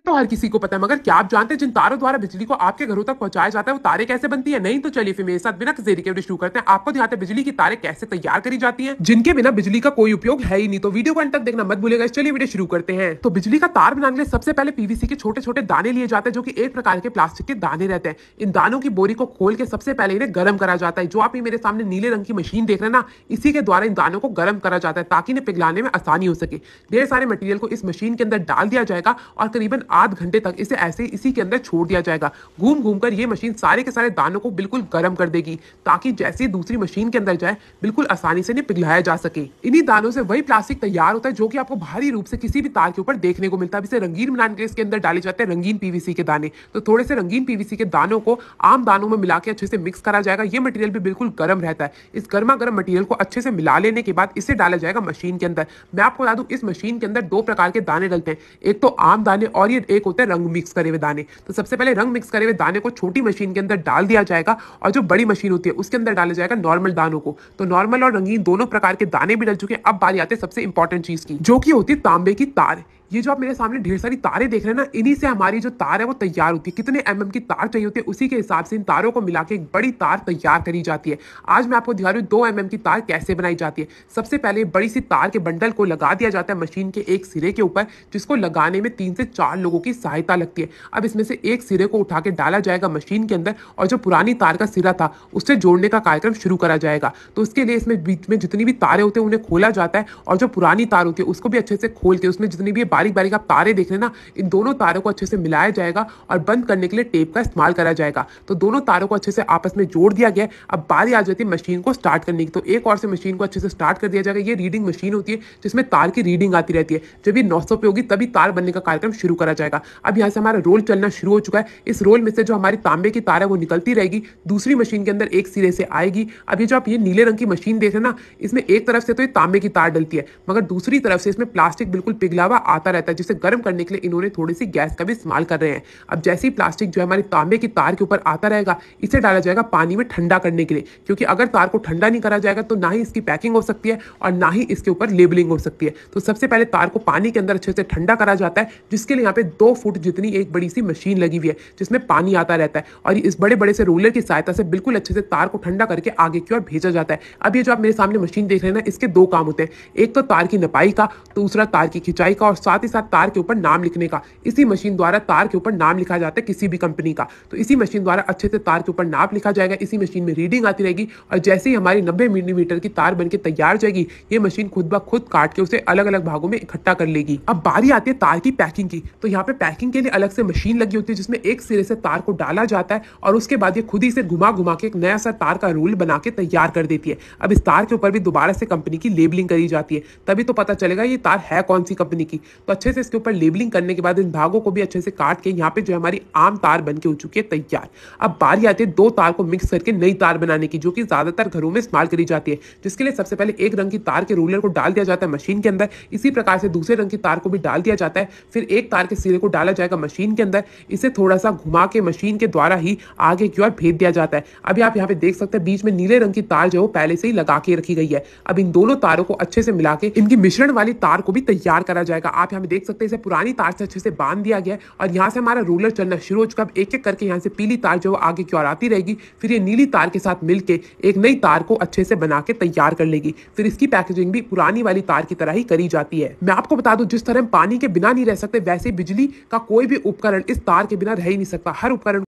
तो हर किसी को पता है, मगर क्या आप जानते हैं जिन तारों द्वारा बिजली को आपके घरों तक पहुंचाया जाता है वो तारे कैसे बनती है? नहीं तो चलिए फिर मेरे साथ बिना किसी देरी के वीडियो शुरू करते हैं। आपको दिखाते हैं बिजली की तारें कैसे तैयार करी जाती हैं, जिनके बिना बिजली का कोई उपयोग है ही नहीं। तो वीडियो को अंत तक देखना मत भूलिएगा। चलिए वीडियो शुरू करते हैं। तो बिजली का तार बनाने के लिए सबसे पहले पीवीसी के छोटे छोटे दाने लिए जाते हैं, जो कि एक प्रकार के प्लास्टिक के दाने रहते हैं। इन दानों की बोरी को खोल के सबसे पहले इन्हें गर्म करा जाता है। जो आप मेरे सामने नीले रंग की मशीन देख रहे हैं ना, इसी के द्वारा इन दानों को गर्म करा जाता है ताकि इन्हें पिघलाने में आसानी हो सके। ढेर सारे मटेरियल को इस मशीन के अंदर डाल दिया जाएगा और करीबन आध घंटे तक इसे ऐसे इसी के अंदर छोड़ दिया जाएगा। घूम घूम कर ये मशीन सारे के सारे दानों को बिल्कुल गर्म कर देगी, ताकि जैसे ही दूसरी मशीन के अंदर जाए बिल्कुल आसानी से इन्हें पिघलाया जा सके। इन्हीं दानों से वही प्लास्टिक तैयार होता है जो कि आपको भारी रूप से किसी भी तार के ऊपर देखने को मिलता है। इसे रंगीन बनाने के लिए इसके अंदर डाले जाते हैं रंगीन पीवीसी के दाने। तो थोड़े से रंगीन पीवीसी के दानों को आम दानों में मिला के अच्छे से मिक्स करा जाएगा। ये मटेरियल भी बिल्कुल गर्म रहता है। इस गर्मा गर्म मटेरियल को अच्छे से मिला लेने के बाद इसे डाला जाएगा मशीन के अंदर। मैं आपको बता दूं, इस मशीन के अंदर दो प्रकार के दाने डलते हैं, एक तो आम दाने और ये एक होते हैं रंग मिक्स करे हुए दाने। तो सबसे पहले रंग मिक्स करे हुए दाने को छोटी मशीन के अंदर डाल दिया जाएगा और जो बड़ी मशीन होती है उसके अंदर डाला जाएगा नॉर्मल दानों को। तो नॉर्मल और रंगीन दोनों प्रकार के दाने भी डल चुके हैं। अब बारी आती है सबसे इंपॉर्टेंट चीज की, जो कि होती है तांबे की तार। ये जो आप मेरे सामने ढेर सारी तारें देख रहे हैं ना, इन्हीं से हमारी जो तार है वो तैयार होती है। कितने एमएम की तार चाहिए होती है उसी के हिसाब से इन तारों को मिला के एक बड़ी तार तैयार करी जाती है। आज मैं आपको दिखा रही हूँ 2 एमएम की तार कैसे बनाई जाती है। सबसे पहले बड़ी सी तार के बंडल को लगा दिया जाता है मशीन के एक सिरे के ऊपर, जिसको लगाने में 3 से 4 लोगों की सहायता लगती है। अब इसमें से एक सिरे को उठा के डाला जाएगा मशीन के अंदर और जो पुरानी तार का सिरा था उससे जोड़ने का कार्यक्रम शुरू करा जाएगा। तो उसके लिए इसमें बीच में जितनी भी तारें होती हैं उन्हें खोला जाता है और जो पुरानी तार होती है उसको भी अच्छे से खोल के उसमें जितनी भी बारीक बारीक आप तारें देख रहे हैं ना, इन दोनों तारों को अच्छे से मिलाया जाएगा और बंद करने के लिए टेप का इस्तेमाल करा जाएगा। तो दोनों तारों को अच्छे से आपस में जोड़ दिया गया। अब बारी आ जाती है मशीन को स्टार्ट करने की। तो एक और से मशीन को अच्छे से स्टार्ट कर दिया जाएगा। ये रीडिंग मशीन होती है जिसमें तार की रीडिंग आती रहती है। जब ये 900 पे होगी तभी तार बनने का कार्यक्रम शुरू करा जाएगा। अब यहाँ से हमारा रोल चलना शुरू हो चुका है। इस रोल में से जो हमारी तांबे की तार है वो निकलती रहेगी, दूसरी मशीन के अंदर एक सिरे से आएगी। अब ये जो आप ये नीले रंग की मशीन देख रहे हैं ना, इसमें एक तरफ से तो ये तांबे की तार डलती है, मगर दूसरी तरफ से इसमें प्लास्टिक बिल्कुल पिघला हुआ आता रहता है, जिसे गर्म करने के लिए इन्होंने थोड़ी सी गैस का भी इस्तेमाल कर रहे हैं। अब जैसे ही प्लास्टिक जो है हमारी तांबे की तार के ऊपर आता रहेगा, इसे डाला जाएगा पानी में ठंडा करने के लिए, क्योंकि अगर तार को ठंडा नहीं करा जाएगा तो ना ही इसकी पैकिंग हो सकती है और ना ही इसके ऊपर लेबलिंग हो सकती है। तो सबसे पहले तार को पानी के अंदर अच्छे से ठंडा करा जाता है, जिसके लिए यहाँ पे 2 फुट जितनी एक बड़ी सी मशीन लगी हुई है जिसमें पानी आता रहता है और इस बड़े बड़े से रोलर की सहायता से बिल्कुल अच्छे से तार को ठंडा करके आगे की ओर भेजा जाता है। अब ये जो आप मेरे सामने मशीन देख रहे हैं ना, इसके 2 काम होते हैं, एक तो तार की नपाई का, दूसरा तार की खिंचाई का और साथ ही साथ तार के ऊपर नाम लिखने का। इसी मशीन द्वारा तार के ऊपर नाम लिखा जाता है किसी भी कंपनी का। तो इसी मशीन द्वारा अच्छे से तार के ऊपर नाम लिखा जाएगा, इसी मशीन में रीडिंग आती रहेगी और जैसे ही हमारी 90 मिलीमीटर की तार बनके तैयार हो जाएगी, ये मशीन खुद ब खुद काट के उसे अलग अलग भागों में इकट्ठा कर लेगी। अब बारी आती है तार की पैकिंग की। तो यहाँ पे पैकिंग के लिए अलग से मशीन लगी होती है जिसमें एक सिरे से तार को डाला जाता है और उसके बाद ये खुद ही से घुमा घुमा के एक नया सा तार का रोल बना के तैयार कर देती है। अब इस तार के ऊपर भी दोबारा से कंपनी की लेबलिंग करी जाती है, तभी तो पता चलेगा ये तार है कौन सी कंपनी की। तो अच्छे से इसके ऊपर लेबलिंग करने के बाद इन भागों को भी अच्छे से काट के यहाँ पे जो हमारी आम तार बन के हो चुकी है तैयार। अब बारी आती है 2 तार को मिक्स करके नई तार बनाने की, जो कि ज्यादातर घरों में इस्तेमाल करी जाती है, जिसके लिए सबसे पहले एक रंग की तार के रोलर को डाल दिया जाता है मशीन के अंदर। इसी प्रकार से दूसरे रंग की तार को भी डाल दिया जाता है। फिर एक तार के सिरे को डाला जाएगा मशीन के अंदर, इसे थोड़ा सा घुमा के मशीन के द्वारा ही आगे की ओर भेज दिया जाता है। अभी आप यहाँ पे देख सकते हैं बीच में नीले रंग की तार जो पहले से ही लगा के रखी गई है। अब इन दोनों तारों को अच्छे से मिला के इनकी मिश्रण वाली तार को भी तैयार करा जाएगा। आप यहाँ पे देख सकते हैं इसे पुरानी तार से अच्छे से बांध दिया गया और यहाँ से हमारा रोलर चलना शुरू हो चुका है। एक एक करके यहाँ से पीली तार जो आगे की ओर आती रहेगी, फिर ये नीली तार के साथ मिलके एक नई तार को अच्छे से बना के तैयार कर लेगी। फिर इसकी पैकेजिंग भी पुरानी वाली तार की तरह ही करी जाती है। मैं आपको बता दूं, जिस तरह हम पानी के बिना नहीं रह सकते, वैसे बिजली का कोई भी उपकरण इस तार के बिना रह ही नहीं सकता। हर उपकरण